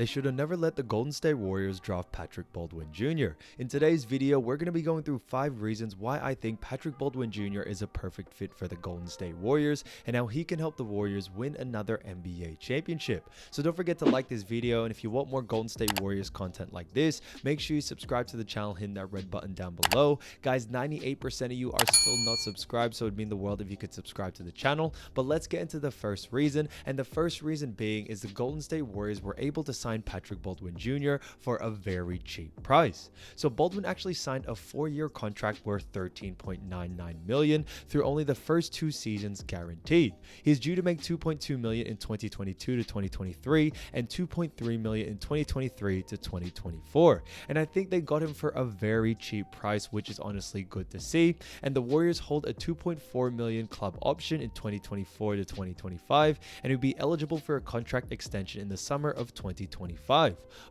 They should have never let the Golden State Warriors draft Patrick Baldwin Jr. In today's video, we're going to be going through 5 reasons why I think Patrick Baldwin Jr. is a perfect fit for the Golden State Warriors and how he can help the Warriors win another NBA championship. So don't forget to like this video, and if you want more Golden State Warriors content like this, make sure you subscribe to the channel, hitting that red button down below. Guys, 98% of you are still not subscribed, so it would mean the world if you could subscribe to the channel. But let's get into the first reason, and the first reason being is the Golden State Warriors were able to sign Patrick Baldwin Jr. for a very cheap price. So Baldwin actually signed a 4-year contract worth $13.99 million through only the first 2 seasons guaranteed. He's due to make $2.2 million in 2022 to 2023 and $2.3 million in 2023 to 2024. And I think they got him for a very cheap price, which is honestly good to see. And the Warriors hold a $2.4 million club option in 2024 to 2025, and he'll be eligible for a contract extension in the summer of 2025.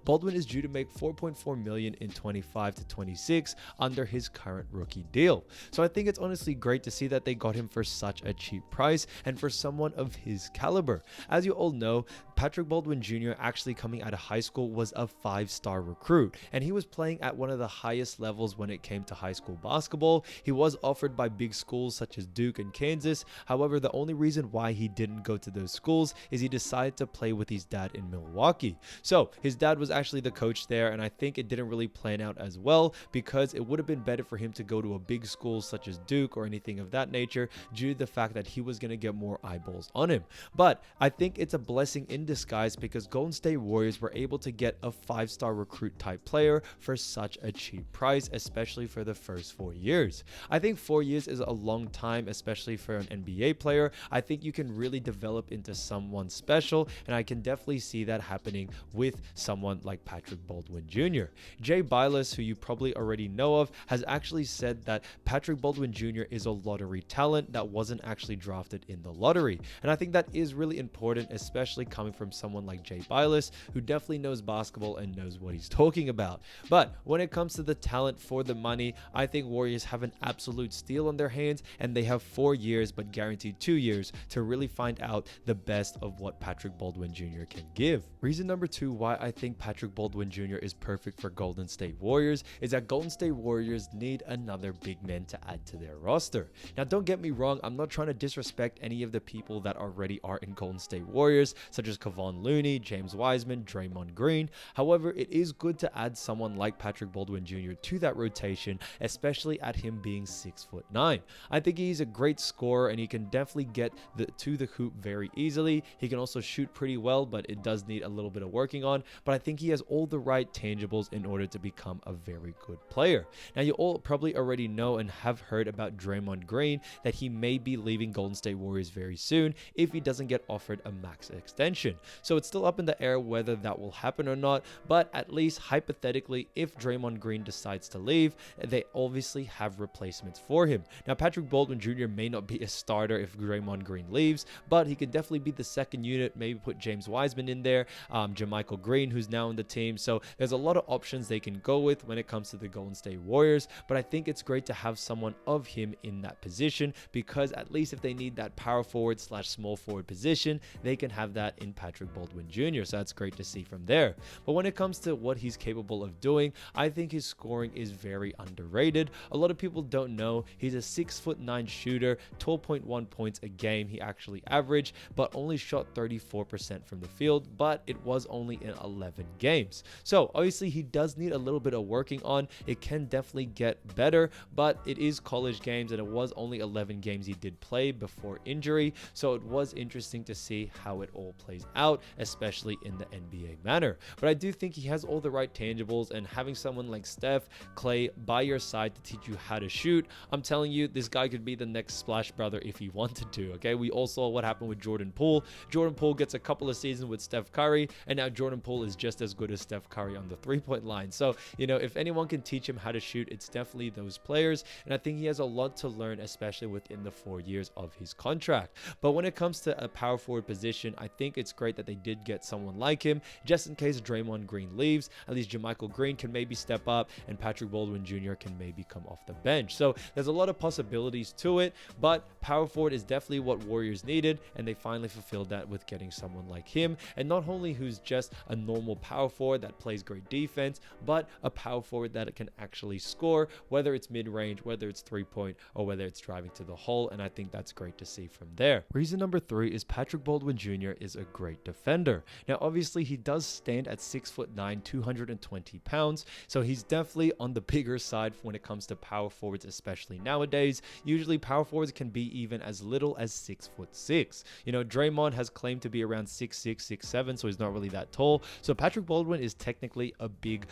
Baldwin is due to make $4.4 million in 25 to 26 under his current rookie deal. So I think it's honestly great to see that they got him for such a cheap price and for someone of his caliber. As you all know, Patrick Baldwin Jr. actually coming out of high school was a 5-star recruit, and he was playing at one of the highest levels when it came to high school basketball. He was offered by big schools such as Duke and Kansas. However, the only reason why he didn't go to those schools is he decided to play with his dad in Milwaukee. So his dad was actually the coach there, and I think it didn't really plan out as well, because it would have been better for him to go to a big school such as Duke or anything of that nature, due to the fact that he was going to get more eyeballs on him. But I think it's a blessing in disguise, because Golden State Warriors were able to get a 5-star recruit type player for such a cheap price, especially for the first 4 years. I think 4 years is a long time, especially for an NBA player. I think you can really develop into someone special, and I can definitely see that happening with someone like Patrick Baldwin Jr. Jay Bilas, who you probably already know of, has actually said that Patrick Baldwin Jr. is a lottery talent that wasn't actually drafted in the lottery. And I think that is really important, especially coming from someone like Jay Bilas, who definitely knows basketball and knows what he's talking about. But when it comes to the talent for the money, I think Warriors have an absolute steal on their hands, and they have 4 years, but guaranteed 2 years, to really find out the best of what Patrick Baldwin Jr. can give. Reason number 2 why I think Patrick Baldwin Jr. is perfect for Golden State Warriors is that Golden State Warriors need another big man to add to their roster. Now, don't get me wrong, I'm not trying to disrespect any of the people that already are in Golden State Warriors, such as Kevon Looney, James Wiseman, Draymond Green. However, it is good to add someone like Patrick Baldwin Jr. to that rotation, especially at him being 6'9". I think he's a great scorer, and he can definitely get to the hoop very easily. He can also shoot pretty well, but it does need a little bit of working on. But I think he has all the right tangibles in order to become a very good player. Now, you all probably already know and have heard about Draymond Green, that he may be leaving Golden State Warriors very soon if he doesn't get offered a max extension. So it's still up in the air whether that will happen or not, but at least hypothetically, if Draymond Green decides to leave, they obviously have replacements for him. Now, Patrick Baldwin Jr. may not be a starter if Draymond Green leaves, but he could definitely be the second unit, maybe put James Wiseman in there, JaMychal Green, who's now in the team. So there's a lot of options they can go with when it comes to the Golden State Warriors, but I think it's great to have someone of him in that position, because at least if they need that power forward / small forward position, they can have that in Patrick Baldwin Jr. So that's great to see from there. But when it comes to what he's capable of doing, I think his scoring is very underrated. A lot of people don't know he's a 6'9" shooter, 12.1 points a game he actually averaged, but only shot 34% from the field, but it was only in 11 games. So obviously he does need a little bit of working on. It can definitely get better, but it is college games, and it was only 11 games he did play before injury. So it was interesting to see how it all plays out, especially in the NBA manner. But I do think he has all the right tangibles, and having someone like Steph, Klay by your side to teach you how to shoot, I'm telling you, this guy could be the next Splash Brother if he wanted to. Okay, we all saw what happened with Jordan Poole. Jordan Poole gets a couple of seasons with Steph Curry, and now Jordan Poole is just as good as Steph Curry on the 3-point line. So, you know, if anyone can teach him how to shoot, it's definitely those players, and I think he has a lot to learn, especially within the 4 years of his contract. But when it comes to a power forward position, I think it's great that they did get someone like him, just in case Draymond Green leaves. At least JaMychal Green can maybe step up, and Patrick Baldwin Jr. can maybe come off the bench. So there's a lot of possibilities to it, but power forward is definitely what Warriors needed, and they finally fulfilled that with getting someone like him. And not only who's just just a normal power forward that plays great defense, but a power forward that can actually score, whether it's mid-range, whether it's three-point, or whether it's driving to the hole, and I think that's great to see from there. Reason number 3 is Patrick Baldwin Jr. is a great defender. Now, obviously, he does stand at 6'9", 220 pounds, so he's definitely on the bigger side when it comes to power forwards, especially nowadays. Usually, power forwards can be even as little as 6'6". You know, Draymond has claimed to be around 6'6", 6'7", so he's not really that tall. So Patrick Baldwin is technically a big,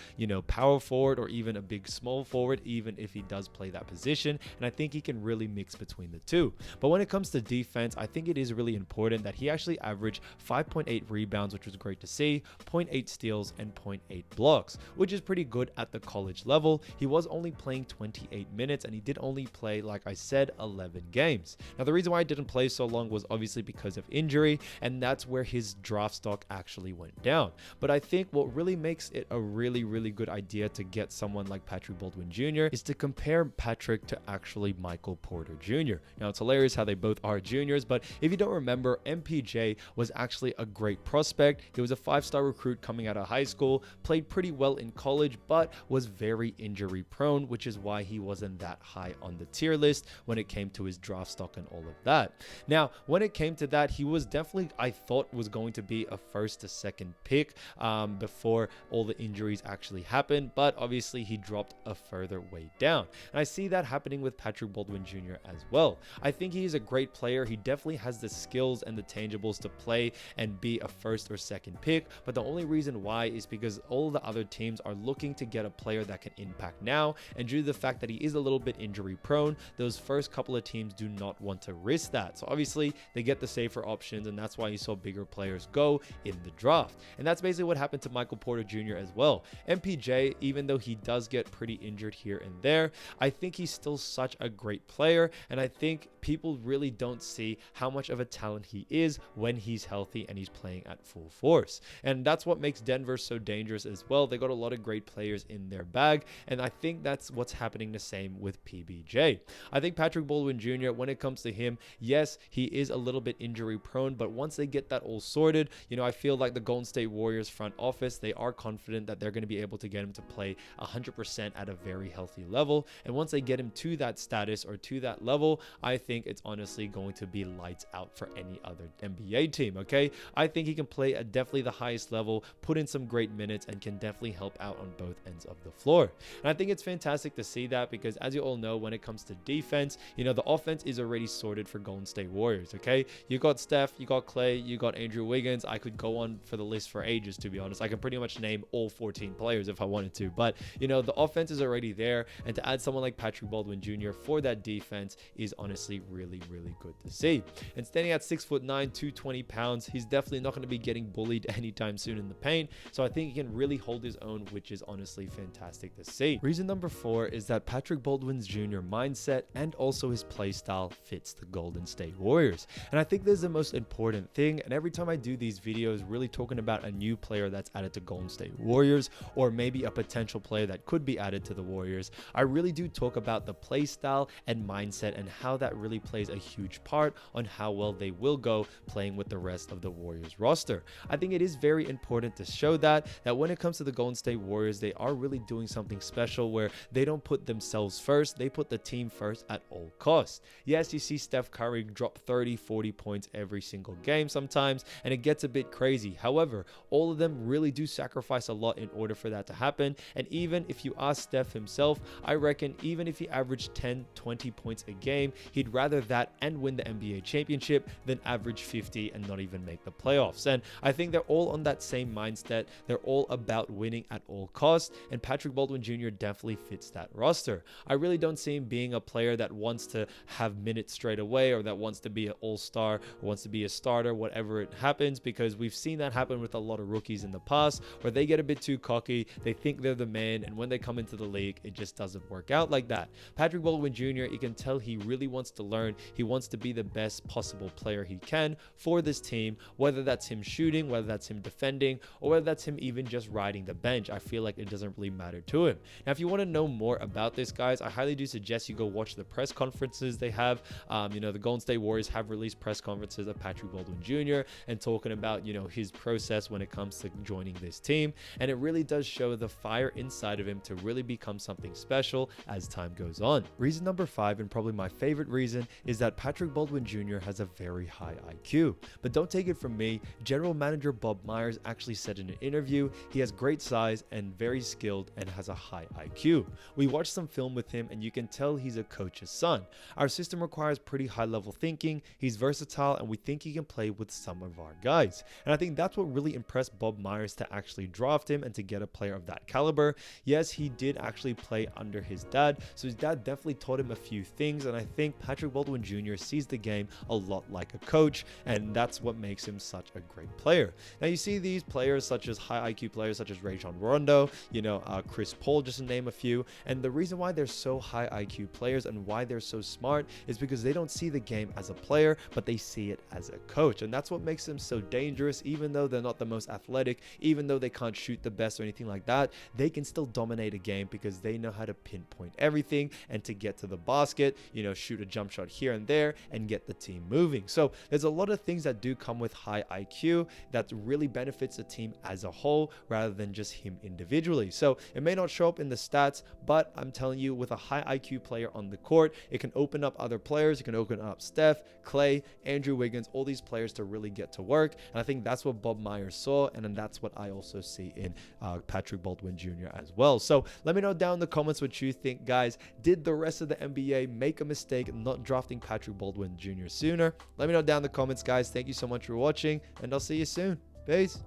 power forward, or even a big small forward, even if he does play that position, and I think he can really mix between the two. But when it comes to defense, I think it is really important that he actually averaged 5.8 rebounds, which was great to see, 0.8 steals, and 0.8 blocks, which is pretty good at the college level. He was only playing 28 minutes, and he did only play, like I said, 11 games. Now, the reason why I didn't play so long was obviously because of injury, and that's where his draft stock actually went down. But I think what really makes it a really, really good idea to get someone like Patrick Baldwin Jr. is to compare Patrick to actually Michael Porter Jr. Now, it's hilarious how they both are juniors, but if you don't remember, MPJ was actually a great prospect. He was a 5-star recruit coming out of high school, played pretty well in college, but was very injury prone, which is why he wasn't that high on the tier list when it came to his draft stock and all of that. Now, when it came to that, he was definitely, I thought, was going to be a first to second pick before all the injuries actually happened, but obviously he dropped a further way down. And I see that happening with Patrick Baldwin Jr. as well. I think he is a great player. He definitely has the skills and the tangibles to play and be a first or second pick, but the only reason why is because all the other teams are looking to get a player that can impact now, and due to the fact that he is a little bit injury prone, those first couple of teams do not want to risk that. So obviously they get the safer options, and that's why you saw bigger players go in the draft. And that's basically what happened to Michael Porter Jr. as well. MPJ, even though he does get pretty injured here and there, I think he's still such a great player, and I think people really don't see how much of a talent he is when he's healthy and he's playing at full force. And that's what makes Denver so dangerous as well. They got a lot of great players in their bag, and I think that's what's happening the same with PBJ. I think Patrick Baldwin Jr., when it comes to him, yes, he is a little bit injury prone, but once they get that all sorted, I feel like the Golden State Warriors front office, they are confident that they're going to be able to get him to play 100% at a very healthy level. And once they get him to that status or to that level, I think it's honestly going to be lights out for any other NBA team, okay? I think he can play at definitely the highest level, put in some great minutes, and can definitely help out on both ends of the floor. And I think it's fantastic to see that because, as you all know, when it comes to defense, the offense is already sorted for Golden State Warriors, okay? You got Steph, you got Klay, you got Andrew Wiggins. I could go on for the list for ages, to be honest. I can pretty much name all 14 players if I wanted to, but the offense is already there, and to add someone like Patrick Baldwin Jr. for that defense is honestly really, really good to see. And standing at 6'9", 220 pounds, he's definitely not going to be getting bullied anytime soon in the paint, so I think he can really hold his own, which is honestly fantastic to see. Reason number 4 is that Patrick Baldwin Jr. mindset and also his play style fits the Golden State Warriors, and I think this is the most important thing. And every time I do these videos really talking about a new player that's added to Golden State Warriors, or maybe a potential player that could be added to the Warriors, I really do talk about the play style and mindset and how that really plays a huge part on how well they will go playing with the rest of the Warriors roster. I think it is very important to show that when it comes to the Golden State Warriors, they are really doing something special where they don't put themselves first, they put the team first at all costs. Yes, you see Steph Curry drop 30-40 points every single game sometimes, and it gets a bit crazy. However, all of them really do sacrifice a lot in order for that to happen, and even if you ask Steph himself, I reckon even if he averaged 10-20 points a game, he'd rather that and win the NBA championship than average 50 and not even make the playoffs. And I think they're all on that same mindset. They're all about winning at all costs, and Patrick Baldwin Jr. definitely fits that roster. I really don't see him being a player that wants to have minutes straight away, or that wants to be an all-star, or wants to be a starter, whatever it happens, because we've seen that happen with a lot of rookies in the past where they get a bit too cocky, they think they're the man, and when they come into the league, it just doesn't work out like that. Patrick Baldwin Jr., you can tell he really wants to learn. He wants to be the best possible player he can for this team, whether that's him shooting, whether that's him defending, or whether that's him even just riding the bench. I feel like it doesn't really matter to him. Now, if you want to know more about this, guys, I highly do suggest you go watch the press conferences they have. The Golden State Warriors have released press conferences of Patrick Baldwin Jr. and talking about, his process success when it comes to joining this team, and it really does show the fire inside of him to really become something special as time goes on. Reason number 5, and probably my favorite reason, is that Patrick Baldwin Jr. has a very high IQ. But don't take it from me, General Manager Bob Myers actually said in an interview he has great size and very skilled and has a high IQ. We watched some film with him and you can tell he's a coach's son. Our system requires pretty high level thinking, he's versatile, and we think he can play with some of our guys. And I think that's what really impressed Bob Myers to actually draft him and to get a player of that caliber. Yes, he did actually play under his dad, so his dad definitely taught him a few things, and I think Patrick Baldwin Jr. sees the game a lot like a coach, and that's what makes him such a great player. Now you see these players such as high IQ players such as Rajon Rondo, Chris Poole, just to name a few, and the reason why they're so high IQ players and why they're so smart is because they don't see the game as a player, but they see it as a coach, and that's what makes them so dangerous. Even though they're not the most athletic, even though they can't shoot the best or anything like that, they can still dominate a game because they know how to pinpoint everything and to get to the basket, shoot a jump shot here and there and get the team moving. So there's a lot of things that do come with high IQ that really benefits the team as a whole rather than just him individually. So it may not show up in the stats, but I'm telling you, with a high IQ player on the court, it can open up other players. It can open up Steph, Klay, Andrew Wiggins, all these players to really get to work. And I think that's what Bob Myers saw, and then that's what I also see in Patrick Baldwin Jr. as well. So let me know down in the comments what you think, guys. Did the rest of the NBA make a mistake not drafting Patrick Baldwin Jr. sooner? Let me know down in the comments, guys. Thank you so much for watching, and I'll see you soon. Peace.